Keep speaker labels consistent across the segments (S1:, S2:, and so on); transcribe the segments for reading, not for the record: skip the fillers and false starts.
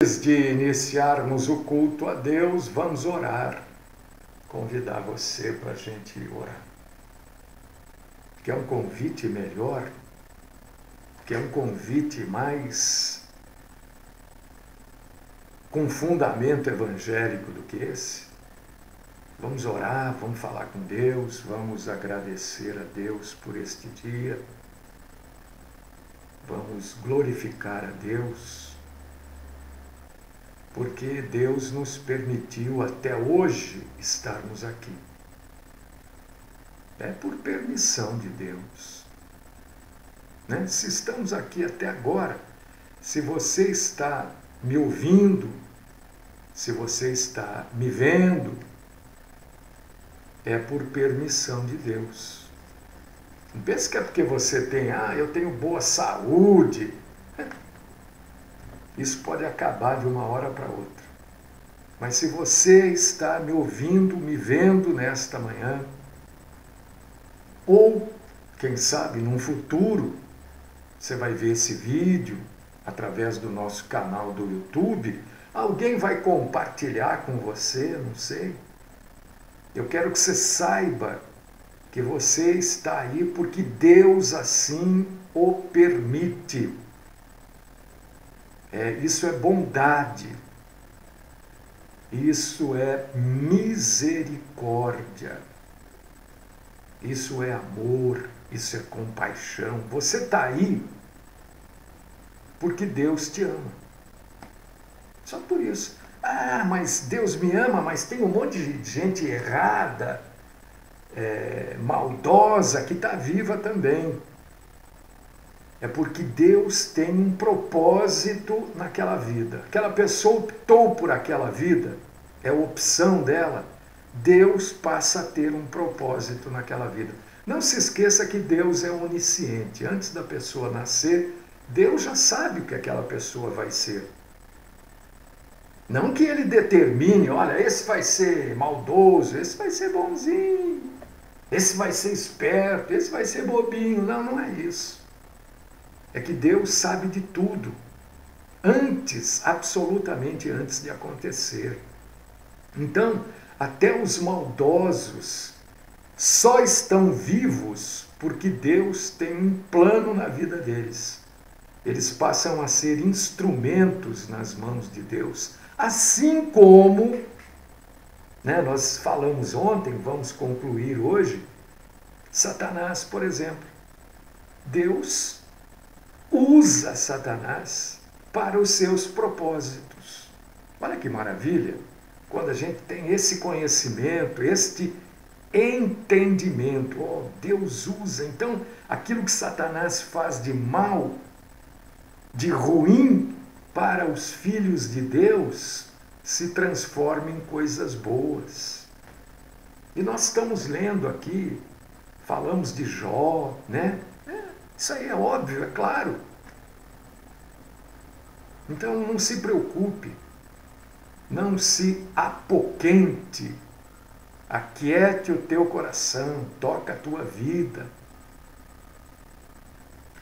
S1: Antes de iniciarmos o culto a Deus, vamos orar. Convidar você para a gente orar. Quer um convite melhor? Quer um convite mais com fundamento evangélico do que esse? Vamos orar, vamos falar com Deus, vamos agradecer a Deus por este dia. Vamos glorificar a Deus. Porque Deus nos permitiu até hoje estarmos aqui. É por permissão de Deus. Né? Se estamos aqui até agora, se você está me ouvindo, se você está me vendo, é por permissão de Deus. Não pense que é porque você tem, eu tenho boa saúde. Isso pode acabar de uma hora para outra. Mas se você está me ouvindo, me vendo nesta manhã, ou, quem sabe, num futuro, você vai ver esse vídeo através do nosso canal do YouTube, alguém vai compartilhar com você, não sei. Eu quero que você saiba que você está aí porque Deus assim o permite. Isso é bondade, isso é misericórdia, isso é amor, isso é compaixão. Você está aí porque Deus te ama. Só por isso. Mas Deus me ama, mas tem um monte de gente errada, maldosa, que está viva também. É porque Deus tem um propósito naquela vida. Aquela pessoa optou por aquela vida, é a opção dela. Deus passa a ter um propósito naquela vida. Não se esqueça que Deus é onisciente. Antes da pessoa nascer, Deus já sabe o que aquela pessoa vai ser. Não que Ele determine, olha, esse vai ser maldoso, esse vai ser bonzinho, esse vai ser esperto, esse vai ser bobinho. Não, não é isso. É que Deus sabe de tudo, antes, absolutamente antes de acontecer. Então, até os maldosos só estão vivos porque Deus tem um plano na vida deles. Eles passam a ser instrumentos nas mãos de Deus. Assim como, nós falamos ontem, vamos concluir hoje, Satanás, por exemplo. Deus usa Satanás para os seus propósitos. Olha que maravilha, quando a gente tem esse conhecimento, este entendimento. Deus usa, então, aquilo que Satanás faz de mal, de ruim para os filhos de Deus, se transforma em coisas boas. E nós estamos lendo aqui, falamos de Jó, né? Isso aí é óbvio, é claro. Então não se preocupe, não se apoquente, aquiete o teu coração, toca a tua vida.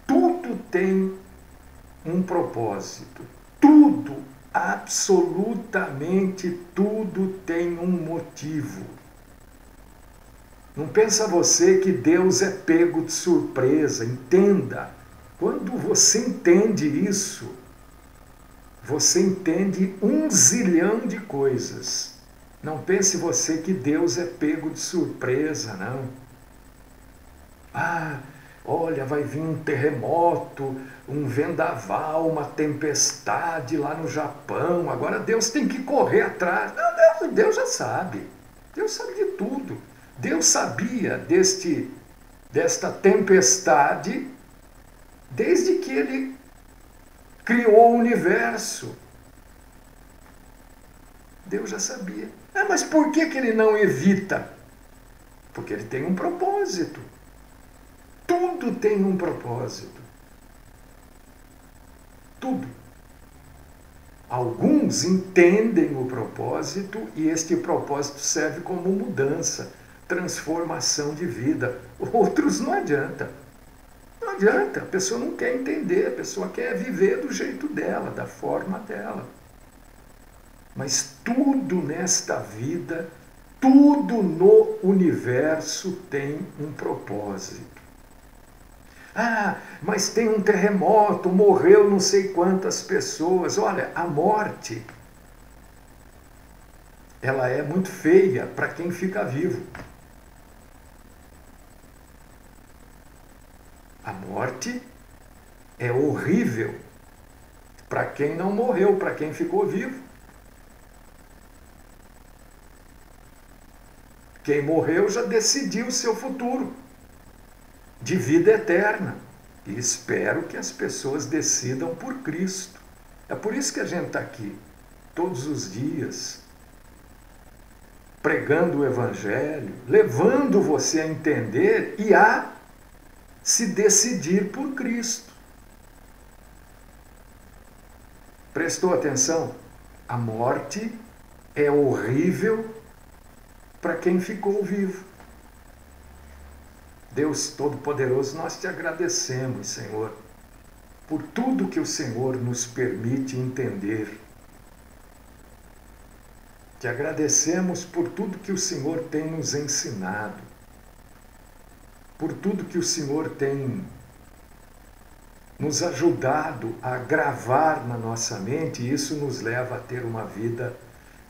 S1: Tudo tem um propósito, tudo, absolutamente tudo tem um motivo. Não pensa você que Deus é pego de surpresa, entenda. Quando você entende isso, você entende 1 zilhão de coisas. Não pense você que Deus é pego de surpresa, não. Olha, vai vir um terremoto, um vendaval, uma tempestade lá no Japão. Agora Deus tem que correr atrás. Não, Deus já sabe. Deus sabe de tudo. Deus sabia desta tempestade desde que Ele criou o universo. Deus já sabia. Mas por que Ele não evita? Porque Ele tem um propósito. Tudo tem um propósito. Tudo. Alguns entendem o propósito e este propósito serve como mudança, transformação de vida. Outros não adianta. Não adianta, a pessoa não quer entender, a pessoa quer viver do jeito dela, da forma dela. Mas tudo nesta vida, tudo no universo tem um propósito. Ah, mas tem um terremoto, morreu não sei quantas pessoas. Olha, a morte, ela é muito feia para quem fica vivo. A morte é horrível para quem não morreu, para quem ficou vivo. Quem morreu já decidiu o seu futuro de vida eterna. E espero que as pessoas decidam por Cristo. É por isso que a gente está aqui, todos os dias, pregando o Evangelho, levando você a entender e a se decidir por Cristo. Prestou atenção? A morte é horrível para quem ficou vivo. Deus Todo-Poderoso, nós te agradecemos, Senhor, por tudo que o Senhor nos permite entender. Te agradecemos por tudo que o Senhor tem nos ensinado, por tudo que o Senhor tem nos ajudado a gravar na nossa mente, e isso nos leva a ter uma vida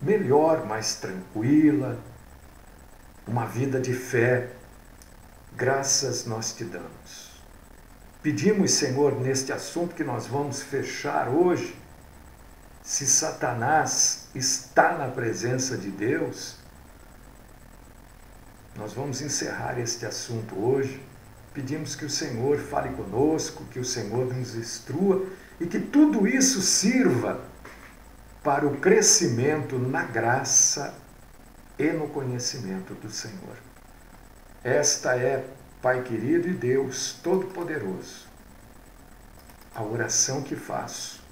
S1: melhor, mais tranquila, uma vida de fé. Graças nós te damos. Pedimos, Senhor, neste assunto que nós vamos fechar hoje, se Satanás está na presença de Deus, nós vamos encerrar este assunto hoje. Pedimos que o Senhor fale conosco, que o Senhor nos instrua e que tudo isso sirva para o crescimento na graça e no conhecimento do Senhor. Esta é, Pai querido e Deus Todo-Poderoso, a oração que faço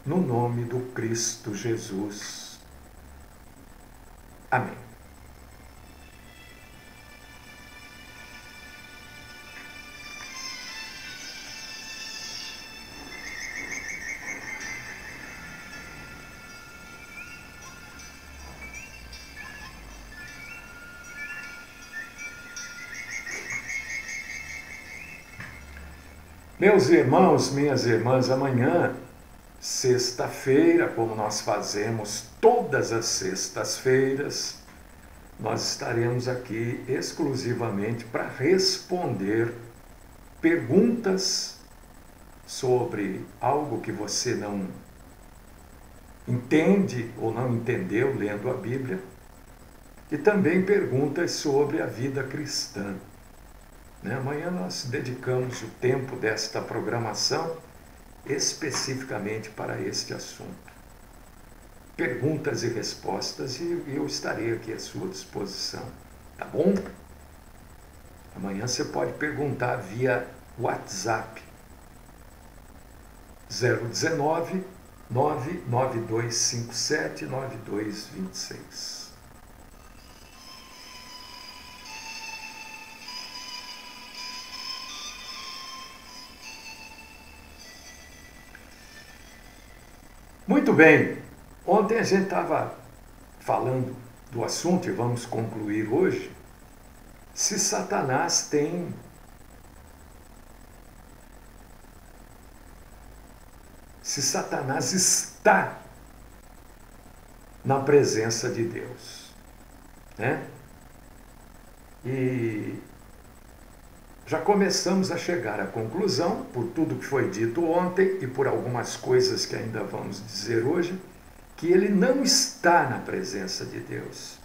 S1: no nome do Cristo Jesus. Amém. Meus irmãos, minhas irmãs, amanhã, sexta-feira, como nós fazemos todas as sextas-feiras, nós estaremos aqui exclusivamente para responder perguntas sobre algo que você não entende ou não entendeu lendo a Bíblia, e também perguntas sobre a vida cristã. Amanhã nós dedicamos o tempo desta programação especificamente para este assunto. Perguntas e respostas, e eu estarei aqui à sua disposição, tá bom? Amanhã você pode perguntar via WhatsApp 019 99257 9226. Muito bem, ontem a gente estava falando do assunto, e vamos concluir hoje, se Satanás está na presença de Deus, né? E já começamos a chegar à conclusão, por tudo que foi dito ontem e por algumas coisas que ainda vamos dizer hoje, que ele não está na presença de Deus.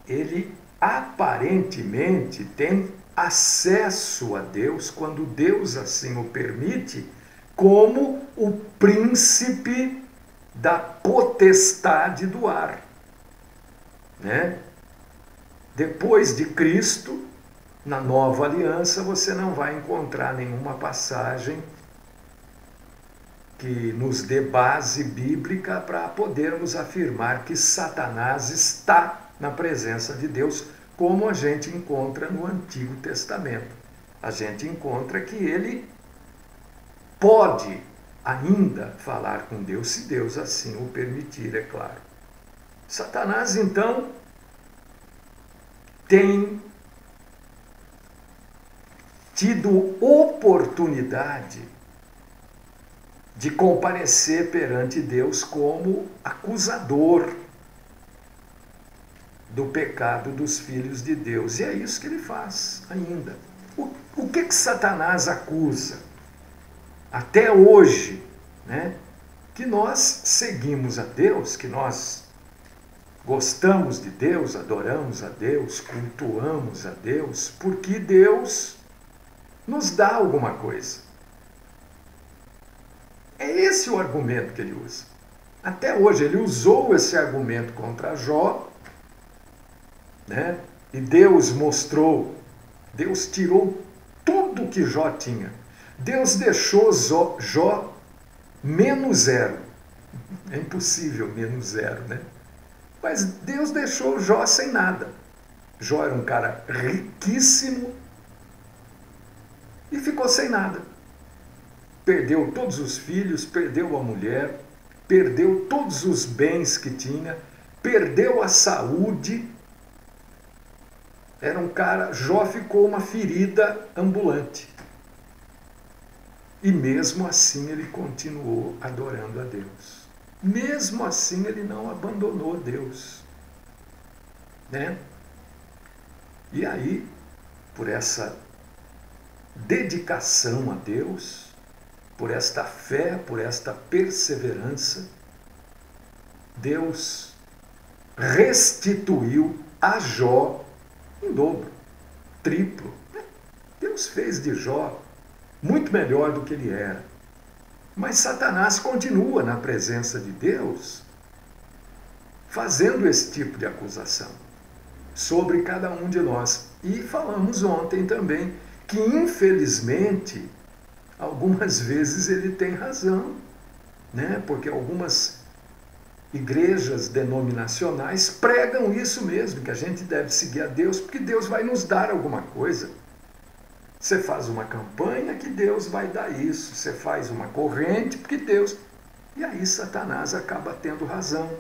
S1: Ele aparentemente tem acesso a Deus, quando Deus assim o permite, como o príncipe da potestade do ar, né? Depois de Cristo, na nova aliança, você não vai encontrar nenhuma passagem que nos dê base bíblica para podermos afirmar que Satanás está na presença de Deus, como a gente encontra no Antigo Testamento. A gente encontra que ele pode ainda falar com Deus, se Deus assim o permitir, é claro. Satanás, então, tem tido oportunidade de comparecer perante Deus como acusador do pecado dos filhos de Deus. E é isso que ele faz ainda. O que Satanás acusa? Até hoje, né? Que nós seguimos a Deus, que nós gostamos de Deus, adoramos a Deus, cultuamos a Deus, porque Deus nos dá alguma coisa. É esse o argumento que ele usa. Até hoje, ele usou esse argumento contra Jó, né? E Deus mostrou, Deus tirou tudo que Jó tinha. Deus deixou Jó menos zero. É impossível menos zero, né? Mas Deus deixou Jó sem nada. Jó era um cara riquíssimo e ficou sem nada. Perdeu todos os filhos, perdeu a mulher, perdeu todos os bens que tinha, perdeu a saúde. Era um cara, Jó ficou uma ferida ambulante. E mesmo assim ele continuou adorando a Deus. Mesmo assim ele não abandonou Deus. Né? E aí, por essa dedicação a Deus, por esta fé, por esta perseverança, Deus restituiu a Jó em dobro, triplo. Deus fez de Jó muito melhor do que ele era. Mas Satanás continua na presença de Deus fazendo esse tipo de acusação sobre cada um de nós. E falamos ontem também que, infelizmente, algumas vezes ele tem razão, né? Porque algumas igrejas denominacionais pregam isso mesmo, que a gente deve seguir a Deus porque Deus vai nos dar alguma coisa. Você faz uma campanha que Deus vai dar isso, você faz uma corrente porque Deus... E aí Satanás acaba tendo razão.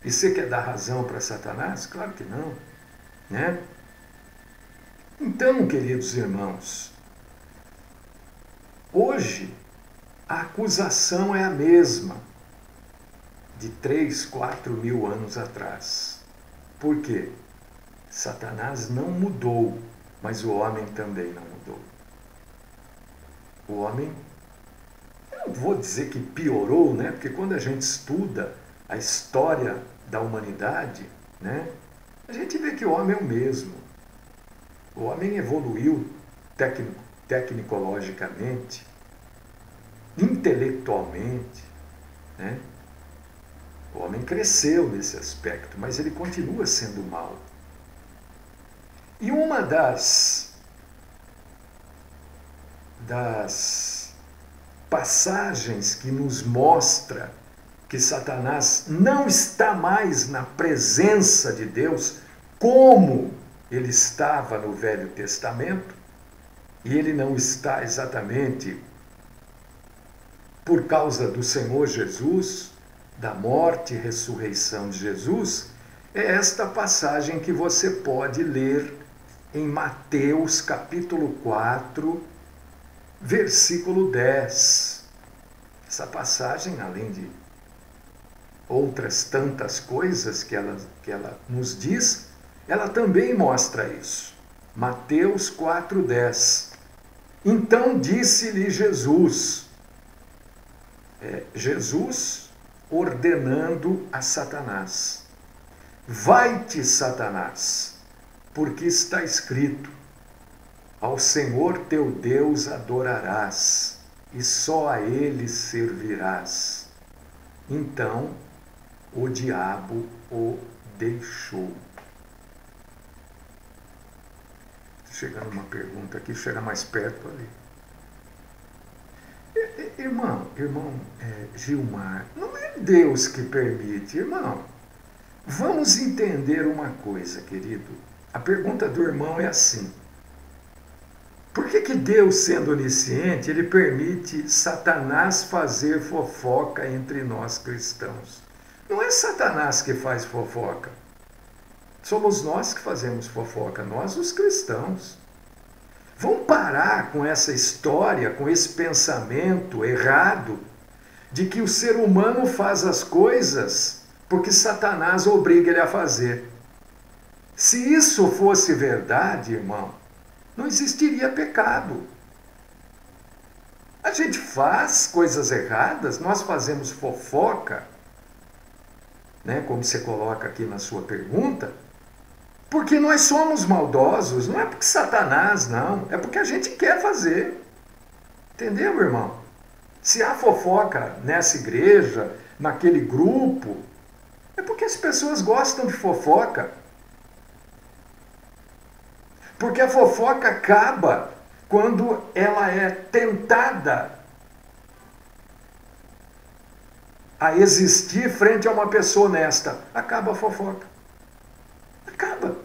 S1: E você quer dar razão para Satanás? Claro que não, né? Então, queridos irmãos, hoje a acusação é a mesma de 3, 4 mil anos atrás. Por quê? Satanás não mudou, mas o homem também não mudou. O homem, eu não vou dizer que piorou, né? Porque quando a gente estuda a história da humanidade, né? A gente vê que o homem é o mesmo. O homem evoluiu tecnologicamente, intelectualmente, né? O homem cresceu nesse aspecto, mas ele continua sendo mau. E uma das passagens que nos mostra que Satanás não está mais na presença de Deus como ele estava no Velho Testamento, e ele não está exatamente por causa do Senhor Jesus, da morte e ressurreição de Jesus, é esta passagem que você pode ler em Mateus capítulo 4, versículo 10. Essa passagem, além de outras tantas coisas que ela nos diz, ela também mostra isso. Mateus 4:10. Então disse-lhe Jesus, Jesus ordenando a Satanás: vai-te, Satanás, porque está escrito: ao Senhor teu Deus adorarás, e só a Ele servirás. Então o diabo o deixou. Chegando uma pergunta aqui, chega mais perto ali. Irmão Gilmar, não é Deus que permite, irmão. Vamos entender uma coisa, querido. A pergunta do irmão é assim: Por que que Deus, sendo onisciente, ele permite Satanás fazer fofoca entre nós cristãos? Não é Satanás que faz fofoca. Somos nós que fazemos fofoca, nós os cristãos. Vamos parar com essa história, com esse pensamento errado de que o ser humano faz as coisas porque Satanás obriga ele a fazer. Se isso fosse verdade, irmão, não existiria pecado. A gente faz coisas erradas, nós fazemos fofoca, né, como você coloca aqui na sua pergunta, porque nós somos maldosos, não é porque Satanás, não, é porque a gente quer fazer. Entendeu, irmão? Se há fofoca nessa igreja, naquele grupo, é porque as pessoas gostam de fofoca. Porque a fofoca acaba quando ela é tentada a existir frente a uma pessoa honesta. Acaba a fofoca. Acaba.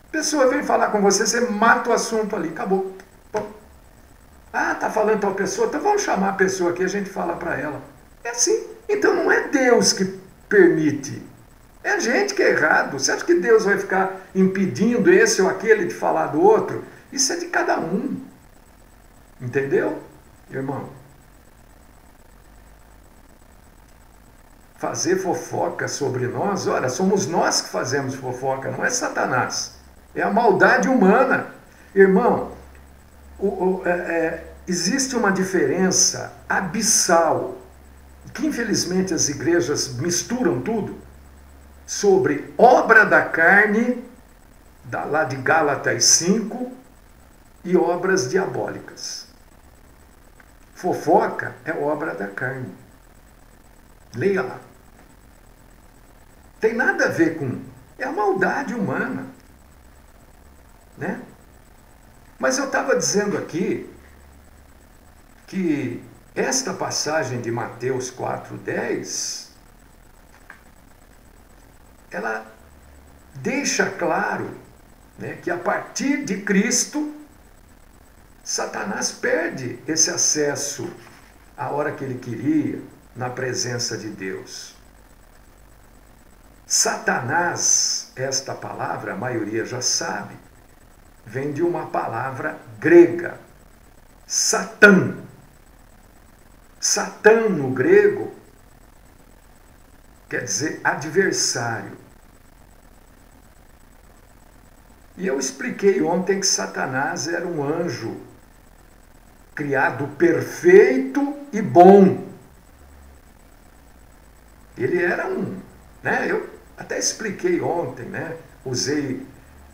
S1: A pessoa vem falar com você, você mata o assunto ali, acabou. Bom. Ah, tá falando tal pessoa, então vamos chamar a pessoa aqui, a gente fala para ela. É assim. Então não é Deus que permite. É a gente que é errado. Você acha que Deus vai ficar impedindo esse ou aquele de falar do outro? Isso é de cada um. Entendeu, irmão? Fazer fofoca sobre nós, olha, somos nós que fazemos fofoca, não é Satanás. É a maldade humana. Irmão, existe uma diferença abissal, que infelizmente as igrejas misturam tudo, sobre obra da carne, lá de Gálatas 5, e obras diabólicas. Fofoca é obra da carne. Leia lá. Tem nada a ver com... É a maldade humana. Né? Mas eu estava dizendo aqui que esta passagem de Mateus 4:10, ela deixa claro, né, que a partir de Cristo, Satanás perde esse acesso à hora que ele queria, na presença de Deus. Satanás, esta palavra, a maioria já sabe, vem de uma palavra grega, Satã. Satã no grego quer dizer adversário. E eu expliquei ontem que Satanás era um anjo criado perfeito e bom. Ele era né? Eu até expliquei ontem, né? Usei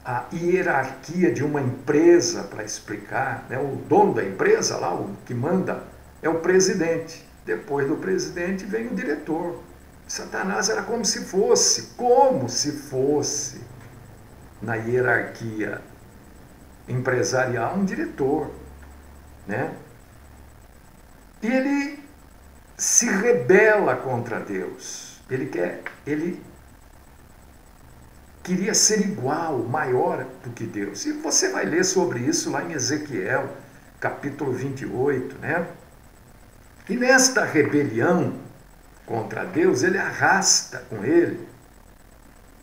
S1: a hierarquia de uma empresa para explicar, né? O dono da empresa lá, o que manda, é o presidente. Depois do presidente vem o diretor. Satanás era como se fosse na hierarquia empresarial um diretor, né? E ele se rebela contra Deus. Ele queria ser igual, maior do que Deus. E você vai ler sobre isso lá em Ezequiel, capítulo 28, né? E nesta rebelião contra Deus, ele arrasta com ele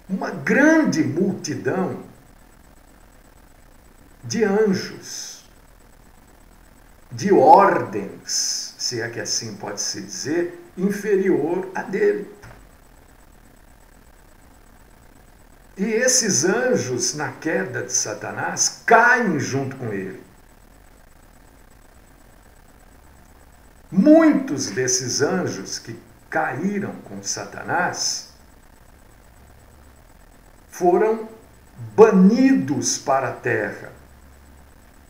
S1: uma grande multidão de anjos, de ordens, se é que assim pode se dizer, inferior a dele. E esses anjos, na queda de Satanás, caem junto com ele. Muitos desses anjos que caíram com Satanás foram banidos para a terra.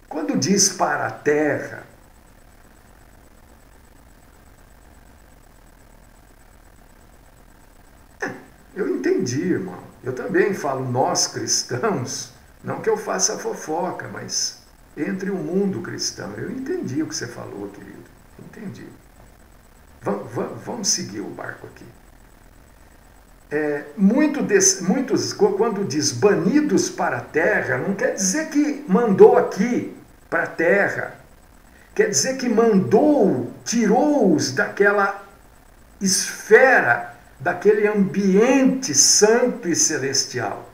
S1: Quando diz para a terra, eu entendi, irmão. Eu também falo nós cristãos, não que eu faça fofoca, mas entre o mundo cristão. Eu entendi o que você falou, querido. Entendi. Vamos seguir o barco aqui. Muitos, quando diz banidos para a terra, não quer dizer que mandou aqui para a terra. Quer dizer que mandou, tirou-os daquela esfera, daquele ambiente santo e celestial.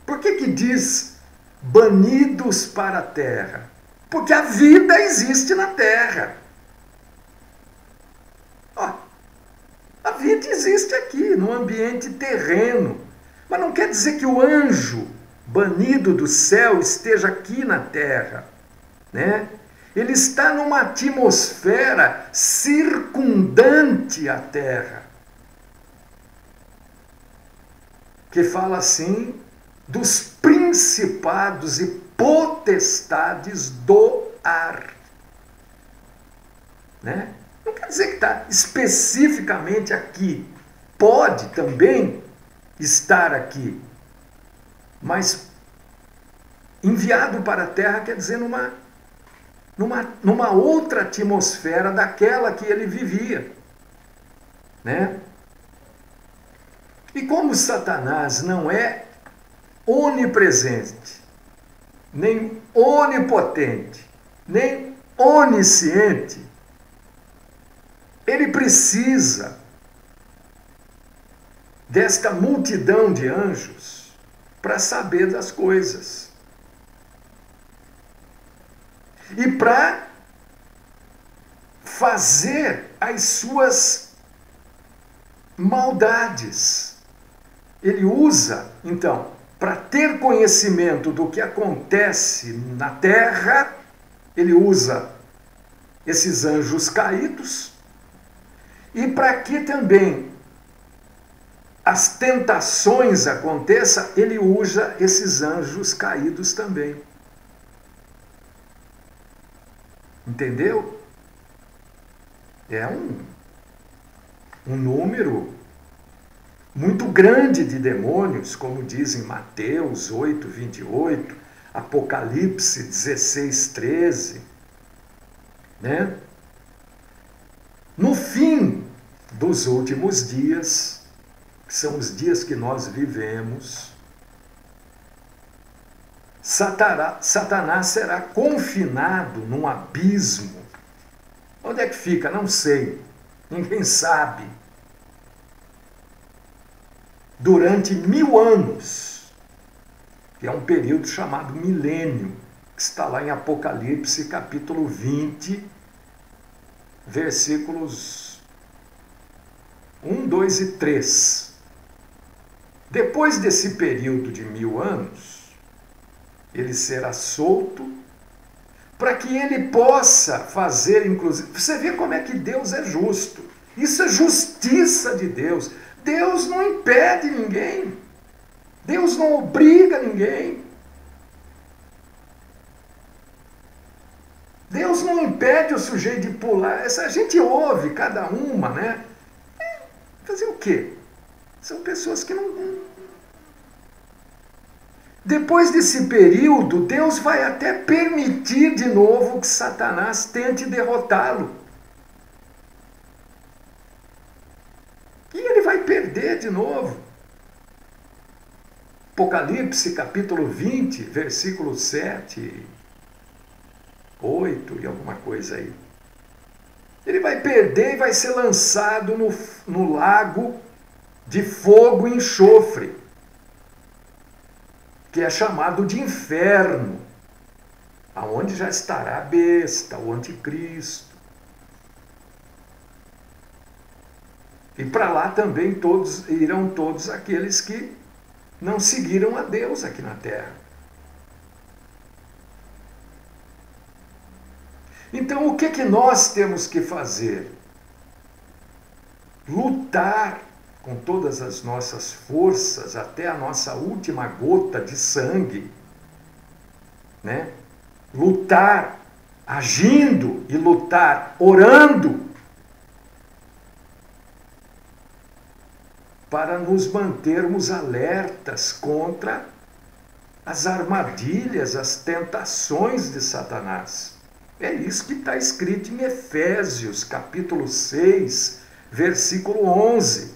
S1: Por que diz banidos para a terra? Porque a vida existe na terra. Ó, a vida existe aqui, no ambiente terreno. Mas não quer dizer que o anjo banido do céu esteja aqui na terra, né? Ele está numa atmosfera circundante à terra, que fala assim dos principados e potestades do ar, né? Não quer dizer que está especificamente aqui, pode também estar aqui, mas enviado para a terra quer dizer numa outra atmosfera daquela que ele vivia, né? E como Satanás não é onipresente, nem onipotente, nem onisciente, ele precisa desta multidão de anjos para saber das coisas. E para fazer as suas maldades. Ele usa, então, para ter conhecimento do que acontece na terra, ele usa esses anjos caídos, e para que também as tentações aconteçam, ele usa esses anjos caídos também. Entendeu? É um número muito grande de demônios, como dizem Mateus 8, 28, Apocalipse 16, 13. Né? No fim dos últimos dias, que são os dias que nós vivemos, Satanás será confinado num abismo. Onde é que fica? Não sei. Ninguém sabe. Durante 1000 anos, que é um período chamado milênio, que está lá em Apocalipse, capítulo 20, versículos 1, 2 e 3. Depois desse período de 1000 anos, ele será solto, para que ele possa fazer, inclusive... Você vê como é que Deus é justo. Isso é justiça de Deus. Deus não impede ninguém. Deus não obriga ninguém. Deus não impede o sujeito de pular. A gente ouve cada uma, né? Fazer o quê? São pessoas que não... Depois desse período, Deus vai até permitir de novo que Satanás tente derrotá-lo. E ele vai perder de novo. Apocalipse capítulo 20, versículo 7, 8 e alguma coisa aí. Ele vai perder e vai ser lançado no lago de fogo e enxofre, que é chamado de inferno, aonde já estará a besta, o anticristo. E para lá também irão todos aqueles que não seguiram a Deus aqui na terra. Então, o que nós temos que fazer? Lutar com todas as nossas forças, até a nossa última gota de sangue, né? Lutar agindo e lutar orando, para nos mantermos alertas contra as armadilhas, as tentações de Satanás. É isso que está escrito em Efésios, capítulo 6, versículo 11.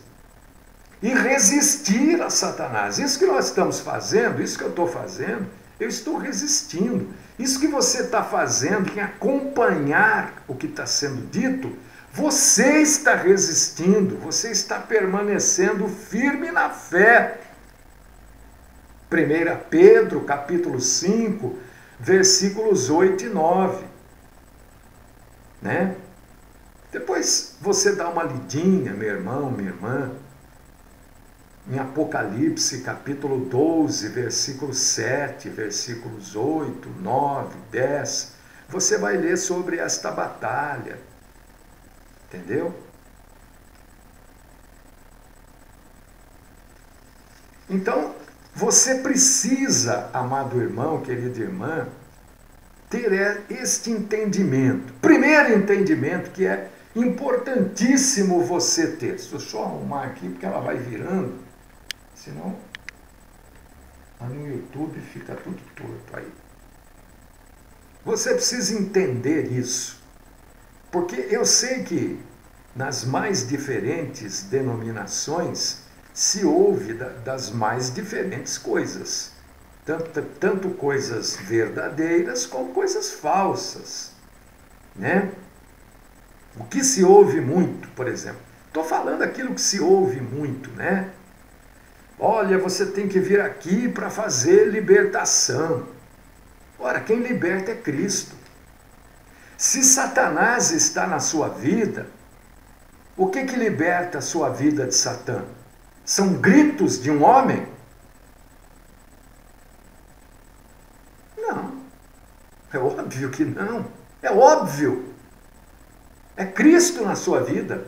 S1: E resistir a Satanás. Isso que nós estamos fazendo, isso que eu estou fazendo, Eu estou resistindo. Isso que você está fazendo, em acompanhar o que está sendo dito, você está resistindo, você está permanecendo firme na fé. 1 Pedro, capítulo 5, versículos 8 e 9. Né? Depois você dá uma lidinha, meu irmão, minha irmã, em Apocalipse, capítulo 12, versículo 7, versículos 8, 9, 10. Você vai ler sobre esta batalha. Entendeu? Então, você precisa, amado irmão, querida irmã, ter este entendimento. Primeiro entendimento que é importantíssimo você ter. Deixa eu só arrumar aqui porque ela vai virando, senão lá no YouTube fica tudo torto aí. Você precisa entender isso, porque eu sei que nas mais diferentes denominações se ouve das mais diferentes coisas. Tanto coisas verdadeiras como coisas falsas. Né? O que se ouve muito, por exemplo. Estou falando aquilo que se ouve muito, né? Olha, você tem que vir aqui para fazer libertação. Ora, quem liberta é Cristo. Se Satanás está na sua vida, o que liberta a sua vida de Satã? São gritos de um homem? Não. É óbvio que não. É óbvio. É Cristo na sua vida.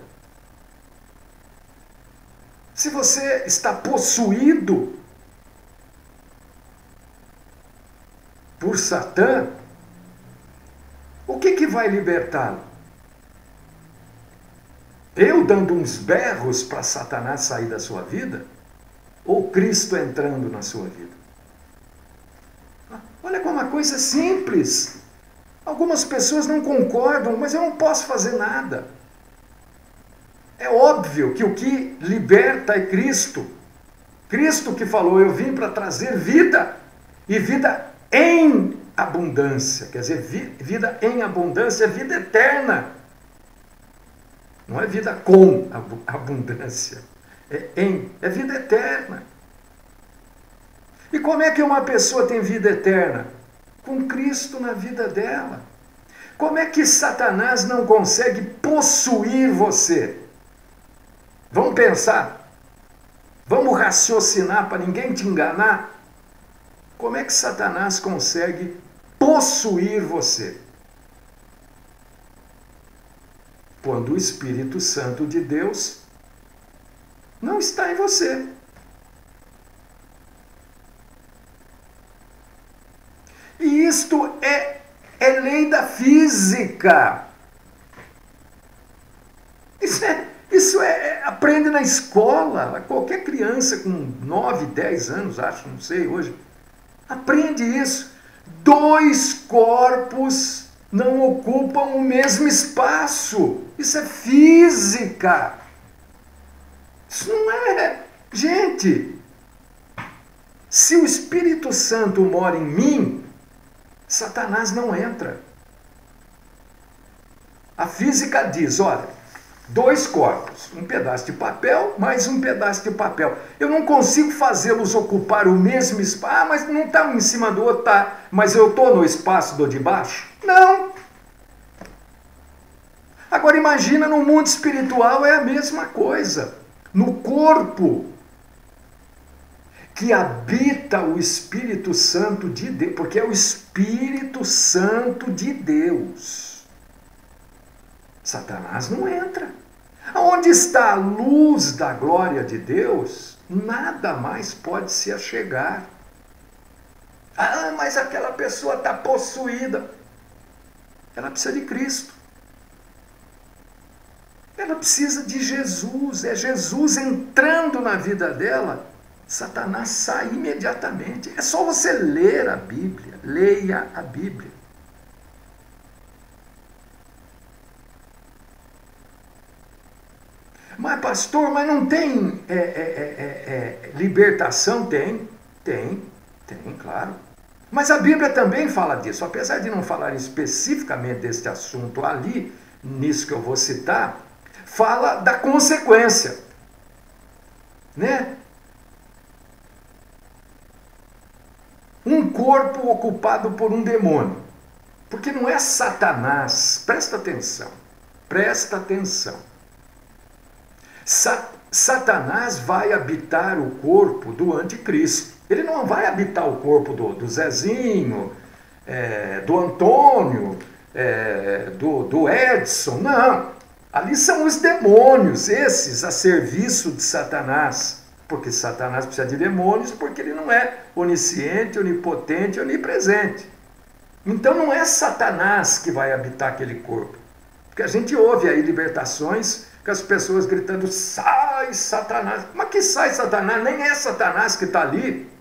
S1: Se você está possuído por Satã, o que vai libertá-lo? Eu dando uns berros para Satanás sair da sua vida? Ou Cristo entrando na sua vida? Olha como uma coisa simples. Algumas pessoas não concordam, mas eu não posso fazer nada. É óbvio que o que liberta é Cristo. Cristo que falou, eu vim para trazer vida, e vida em abundância. Quer dizer, vida em abundância é vida eterna. Não é vida com abundância. É vida eterna. E como é que uma pessoa tem vida eterna? Com Cristo na vida dela. Como é que Satanás não consegue possuir você? Vamos pensar. Vamos raciocinar para ninguém te enganar. Como é que Satanás consegue possuir você? Quando o Espírito Santo de Deus não está em você. E isto é lei da física. Isso aprende na escola. Qualquer criança com 9, 10 anos, acho, não sei hoje, aprende isso. 2 corpos não ocupam o mesmo espaço. Isso é física. Isso não é... Gente, se o Espírito Santo mora em mim, Satanás não entra. A física diz, olha, 2 corpos, um pedaço de papel mais um pedaço de papel. Eu não consigo fazê-los ocupar o mesmo espaço. Ah, mas não está um em cima do outro, tá. Mas eu estou no espaço do de baixo? Não. Agora imagina no mundo espiritual é a mesma coisa. No corpo que habita o Espírito Santo de Deus, porque é o Espírito Santo de Deus. Satanás não entra. Onde está a luz da glória de Deus, nada mais pode se achegar. Ah, mas aquela pessoa está possuída. Ela precisa de Cristo. Ela precisa de Jesus. É Jesus entrando na vida dela. Satanás sai imediatamente. É só você ler a Bíblia. Leia a Bíblia. Mas pastor, mas não tem libertação? Tem, claro. Mas a Bíblia também fala disso, apesar de não falar especificamente deste assunto ali, nisso que eu vou citar, fala da consequência, né? Um corpo ocupado por um demônio, porque não é Satanás, presta atenção, presta atenção. Satanás vai habitar o corpo do anticristo. Ele não vai habitar o corpo do Zezinho, do Antônio, do Edson, não. Ali são os demônios, esses a serviço de Satanás. Porque Satanás precisa de demônios, porque ele não é onisciente, onipotente, onipresente. Então não é Satanás que vai habitar aquele corpo. Porque a gente ouve aí libertações com as pessoas gritando, sai Satanás. Mas que sai Satanás? Nem é Satanás que está ali.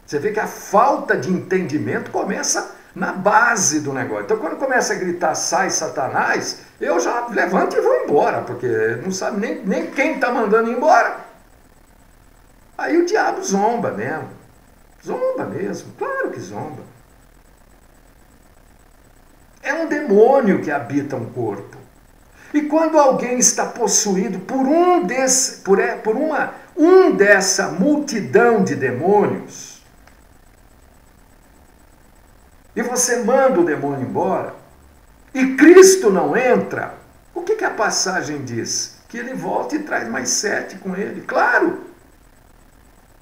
S1: Você vê que a falta de entendimento começa na base do negócio. Então, quando começa a gritar, sai Satanás, eu já levanto e vou embora, porque não sabe nem quem está mandando ir embora. Aí o diabo zomba mesmo. Zomba mesmo, claro que zomba. É um demônio que habita um corpo. E quando alguém está possuído por dessa multidão de demônios, e você manda o demônio embora, e Cristo não entra, o que a passagem diz? Que ele volta e traz mais 7 com ele. Claro!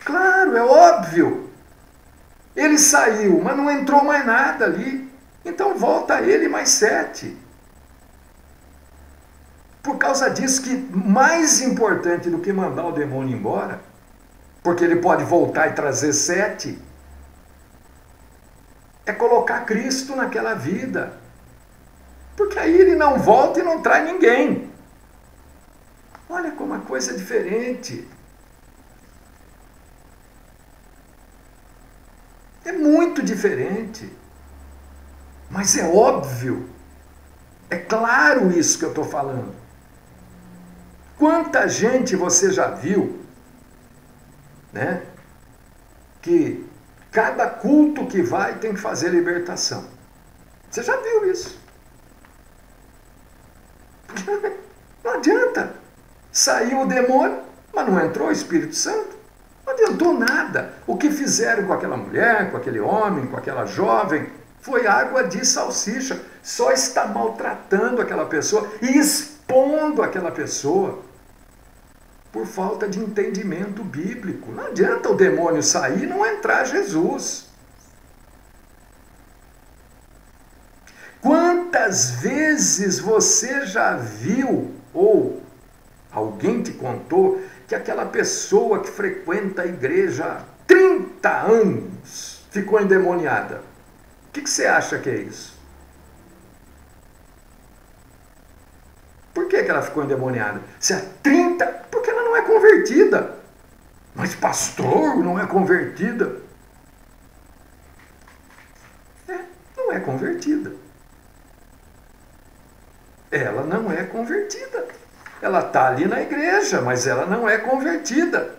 S1: Claro, é óbvio. Ele saiu, mas não entrou mais nada ali. Então volta ele mais 7. Por causa disso que mais importante do que mandar o demônio embora, porque ele pode voltar e trazer 7, é colocar Cristo naquela vida. Porque aí ele não volta e não traz ninguém. Olha como a coisa é diferente. É muito diferente. Mas é óbvio. É claro isso que eu estou falando. Quanta gente você já viu, né? Que cada culto que vai tem que fazer libertação. Você já viu isso? Não adianta. Saiu o demônio, mas não entrou o Espírito Santo. Não adiantou nada. O que fizeram com aquela mulher, com aquele homem, com aquela jovem, foi água de salsicha. Só está maltratando aquela pessoa e expondo aquela pessoa por falta de entendimento bíblico. Não adianta o demônio sair e não entrar Jesus. Quantas vezes você já viu, ou alguém te contou, que aquela pessoa que frequenta a igreja há 30 anos ficou endemoniada? O que você acha que é isso? Por que ela ficou endemoniada? Se há 30... Porque ela não é convertida. Mas pastor, não é convertida? Não é convertida. Ela não é convertida. Ela está ali na igreja, mas ela não é convertida.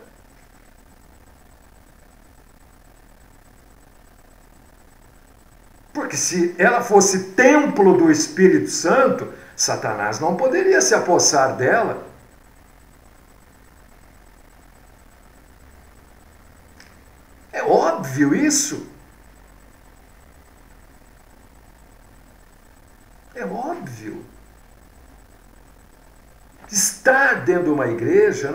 S1: Porque se ela fosse templo do Espírito Santo, Satanás não poderia se apossar dela. É óbvio isso. É óbvio. Estar dentro de uma igreja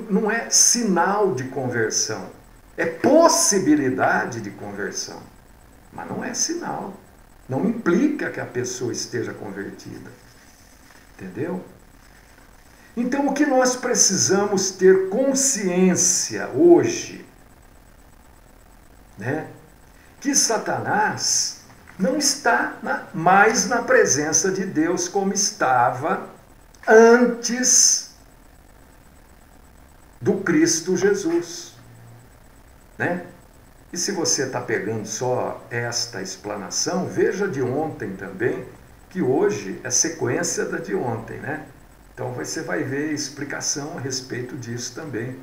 S1: não é sinal de conversão. É possibilidade de conversão. Mas não é sinal. Não implica que a pessoa esteja convertida. Entendeu? Então, o que nós precisamos ter consciência hoje, né? Que Satanás não está mais na presença de Deus como estava antes do Cristo Jesus, né? E se você está pegando só esta explanação, veja de ontem também, que hoje é sequência da de ontem, né? Então você vai ver explicação a respeito disso também.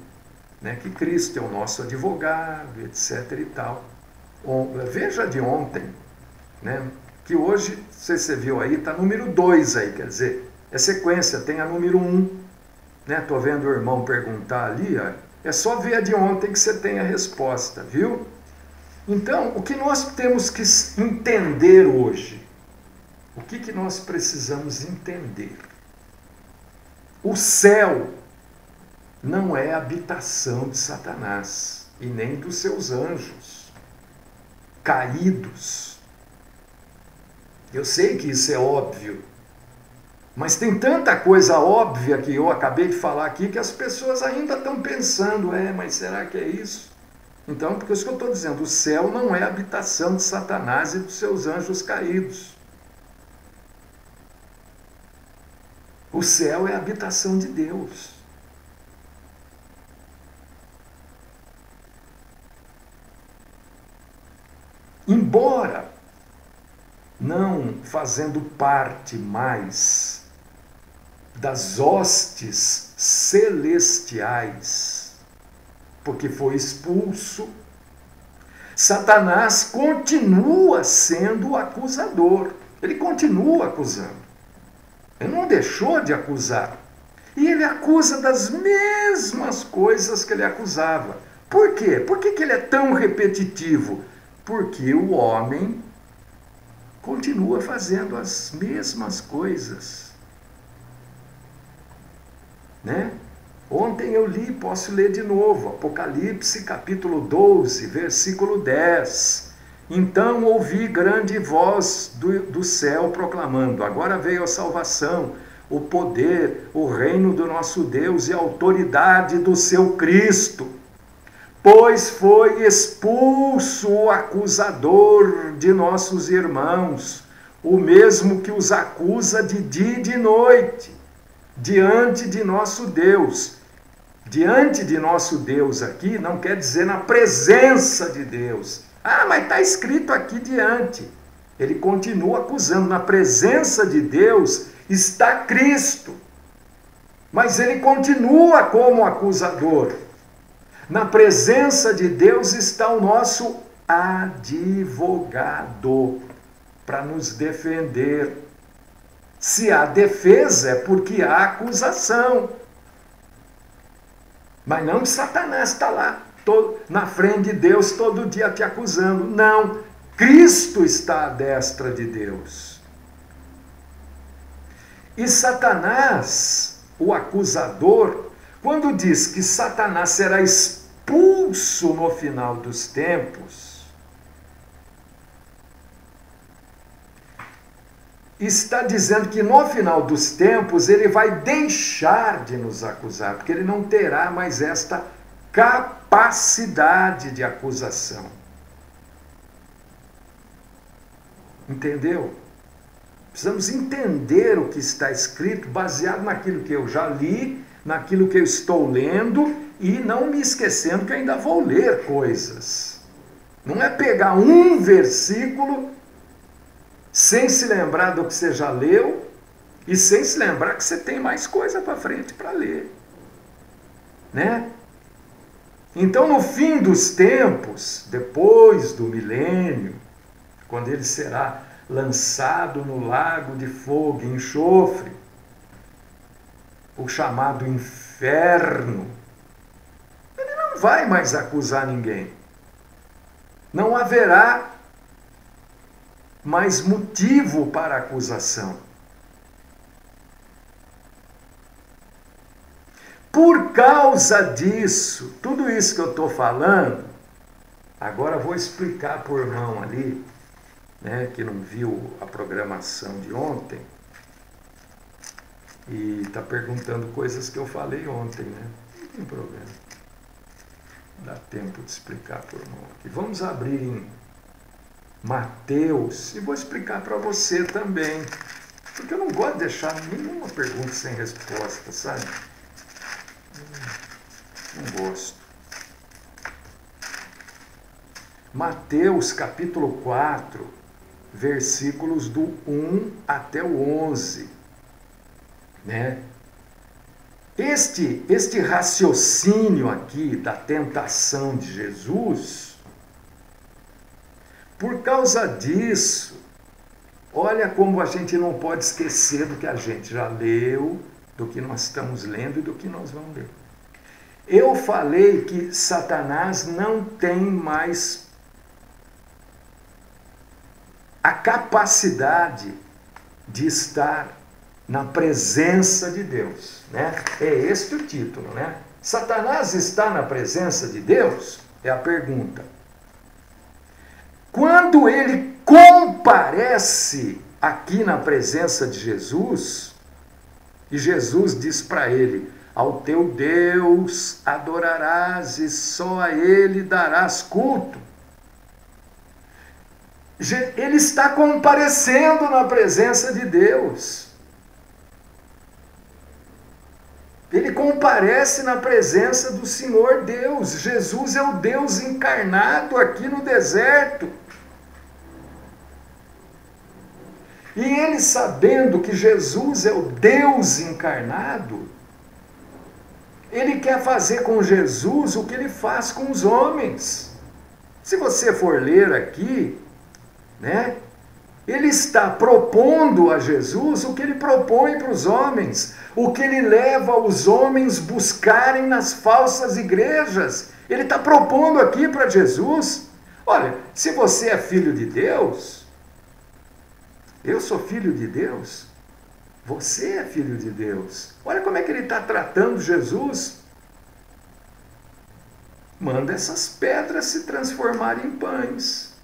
S1: né, que Cristo é o nosso advogado, etc. e tal. Veja de ontem, né, que hoje, não sei se você viu aí, está número 2 aí, quer dizer, é sequência, tem a número 1. Né? Estou vendo o irmão perguntar ali, ó, é só ver a de ontem que você tem a resposta, viu? Então, o que nós temos que entender hoje? O que nós precisamos entender? O céu não é habitação de Satanás e nem dos seus anjos caídos. Eu sei que isso é óbvio, mas tem tanta coisa óbvia que eu acabei de falar aqui que as pessoas ainda estão pensando, mas será que é isso? Então, por isso que eu estou dizendo, o céu não é habitação de Satanás e dos seus anjos caídos. O céu é a habitação de Deus. Embora não fazendo parte mais das hostes celestiais, porque foi expulso, Satanás continua sendo o acusador. Ele continua acusando. Ele não deixou de acusar. E ele acusa das mesmas coisas que ele acusava. Por quê? Por que ele é tão repetitivo? Porque o homem continua fazendo as mesmas coisas. Né? Ontem eu li, posso ler de novo, Apocalipse capítulo 12, versículo 10. Então ouvi grande voz do céu proclamando, agora veio a salvação, o poder, o reino do nosso Deus e a autoridade do seu Cristo. Pois foi expulso o acusador de nossos irmãos, o mesmo que os acusa de dia e de noite, diante de nosso Deus. Diante de nosso Deus aqui não quer dizer na presença de Deus. Mas está escrito aqui diante. Ele continua acusando. Na presença de Deus está Cristo. Mas ele continua como acusador. Na presença de Deus está o nosso advogado para nos defender. Se há defesa é porque há acusação. Mas não que Satanás está lá, na frente de Deus, todo dia te acusando. Não, Cristo está à destra de Deus. E Satanás, o acusador, quando diz que Satanás será expulso no final dos tempos, está dizendo que no final dos tempos ele vai deixar de nos acusar, porque ele não terá mais esta capacidade de acusação. Entendeu? Precisamos entender o que está escrito, baseado naquilo que eu já li, naquilo que eu estou lendo, e não me esquecendo que eu ainda vou ler coisas. Não é pegar um versículo sem se lembrar do que você já leu e sem se lembrar que você tem mais coisa para frente para ler. Né? Então, no fim dos tempos, depois do milênio, quando ele será lançado no lago de fogo e enxofre, o chamado inferno, ele não vai mais acusar ninguém. Não haverá mais motivo para acusação. Por causa disso, tudo isso que eu estou falando, agora vou explicar para o irmão ali, né, que não viu a programação de ontem, e está perguntando coisas que eu falei ontem, né? Não tem problema. Dá tempo de explicar para o irmão aqui. Vamos abrir em Mateus, e vou explicar para você também, porque eu não gosto de deixar nenhuma pergunta sem resposta, sabe? Não gosto. Mateus capítulo 4, versículos do 1 até o 11, né? Este raciocínio aqui da tentação de Jesus, por causa disso, olha como a gente não pode esquecer do que a gente já leu, do que nós estamos lendo e do que nós vamos ler. Eu falei que Satanás não tem mais a capacidade de estar na presença de Deus, né? É este o título, né? Satanás está na presença de Deus? É a pergunta. Quando ele comparece aqui na presença de Jesus, e Jesus diz para ele: ao teu Deus adorarás e só a ele darás culto. Ele está comparecendo na presença de Deus. Ele comparece na presença do Senhor Deus. Jesus é o Deus encarnado aqui no deserto. E ele, sabendo que Jesus é o Deus encarnado, ele quer fazer com Jesus o que ele faz com os homens. Se você for ler aqui, né, ele está propondo a Jesus o que ele propõe para os homens, o que ele leva os homens buscarem nas falsas igrejas. Ele está propondo aqui para Jesus: olha, se você é filho de Deus, eu sou filho de Deus, você é filho de Deus. Olha como é que ele está tratando Jesus. Manda essas pedras se transformarem em pães.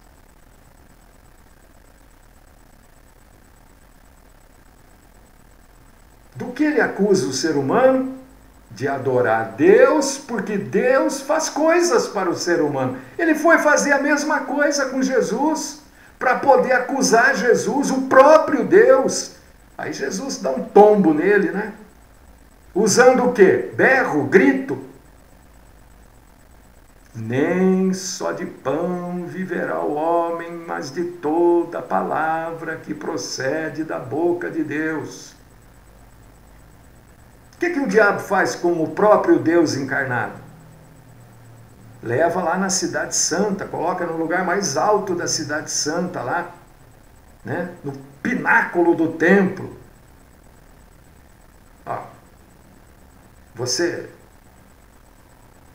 S1: Do que ele acusa o ser humano? De adorar Deus, porque Deus faz coisas para o ser humano. Ele foi fazer a mesma coisa com Jesus, para poder acusar Jesus, o próprio Deus. Aí Jesus dá um tombo nele, né? Usando o quê? Berro, grito. Nem só de pão viverá o homem, mas de toda palavra que procede da boca de Deus. O que o diabo faz com o próprio Deus encarnado? Leva lá na cidade santa, coloca no lugar mais alto da cidade santa lá, né? No pináculo do templo. Ó, você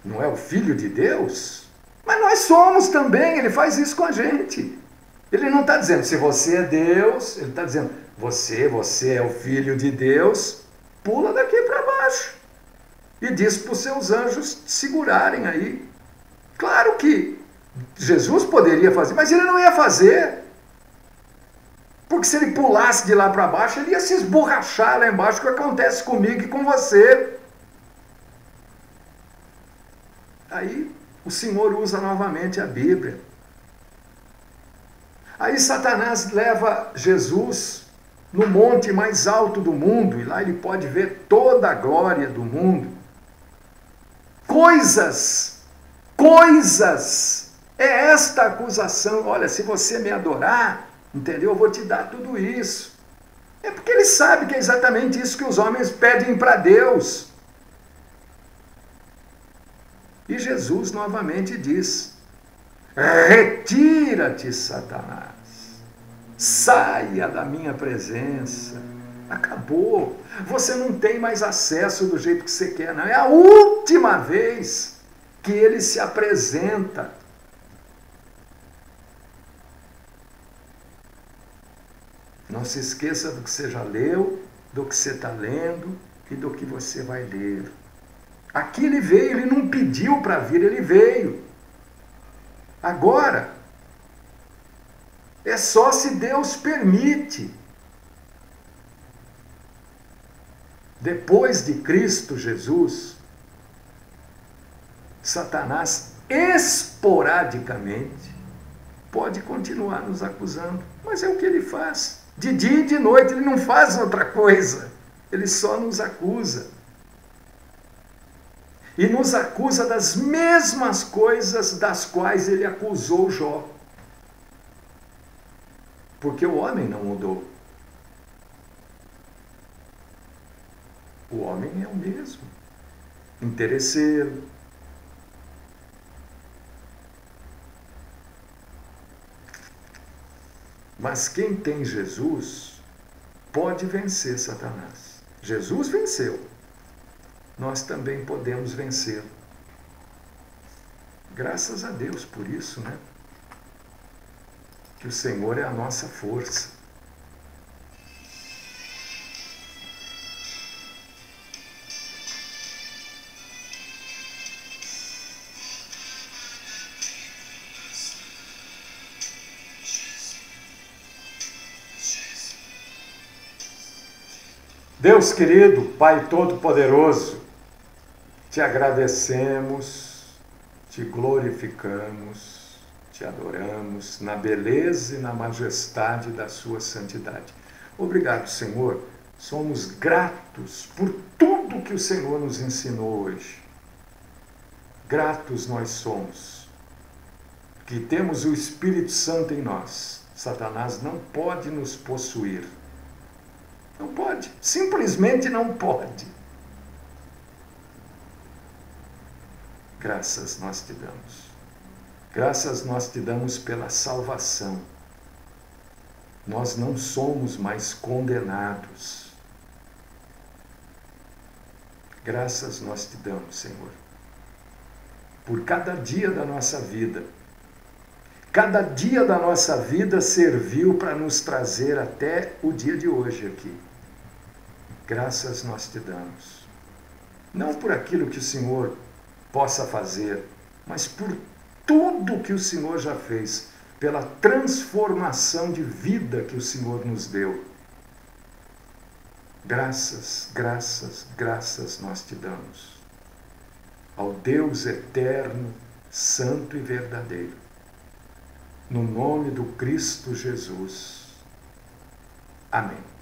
S1: não é o filho de Deus? Mas nós somos também, ele faz isso com a gente. Ele não está dizendo, se você é Deus, ele está dizendo, você é o filho de Deus, pula daqui para baixo. E diz para os seus anjos te segurarem aí. Claro que Jesus poderia fazer, mas ele não ia fazer. Porque se ele pulasse de lá para baixo, ele ia se esborrachar lá embaixo, o que acontece comigo e com você. Aí o Senhor usa novamente a Bíblia. Aí Satanás leva Jesus no monte mais alto do mundo, e lá ele pode ver toda a glória do mundo. Coisas, é esta a acusação. Olha, se você me adorar, entendeu? Eu vou te dar tudo isso. É porque ele sabe que é exatamente isso que os homens pedem para Deus. E Jesus novamente diz: retira-te, Satanás, saia da minha presença. Acabou. Você não tem mais acesso do jeito que você quer, não. É a última vez que ele se apresenta. Não se esqueça do que você já leu, do que você está lendo e do que você vai ler. Aqui ele veio, ele não pediu para vir, ele veio. Agora, é só se Deus permite. Depois de Cristo Jesus, Satanás esporadicamente pode continuar nos acusando, mas é o que ele faz. De dia e de noite, ele não faz outra coisa, ele só nos acusa. E nos acusa das mesmas coisas das quais ele acusou Jó. Porque o homem não mudou. O homem é o mesmo, interesseiro. Mas quem tem Jesus pode vencer Satanás. Jesus venceu. Nós também podemos vencê-lo. Graças a Deus por isso, né? Que o Senhor é a nossa força. Deus querido, Pai Todo-Poderoso, te agradecemos, te glorificamos, te adoramos na beleza e na majestade da sua santidade. Obrigado, Senhor. Somos gratos por tudo que o Senhor nos ensinou hoje. Gratos nós somos, que temos o Espírito Santo em nós. Satanás não pode nos possuir. Não pode, simplesmente não pode. Graças nós te damos. Graças nós te damos pela salvação. Nós não somos mais condenados. Graças nós te damos, Senhor, por cada dia da nossa vida. Cada dia da nossa vida serviu para nos trazer até o dia de hoje aqui. Graças nós te damos. Não por aquilo que o Senhor possa fazer, mas por tudo que o Senhor já fez, pela transformação de vida que o Senhor nos deu. Graças, graças, graças nós te damos. Ao Deus eterno, santo e verdadeiro. No nome do Cristo Jesus. Amém.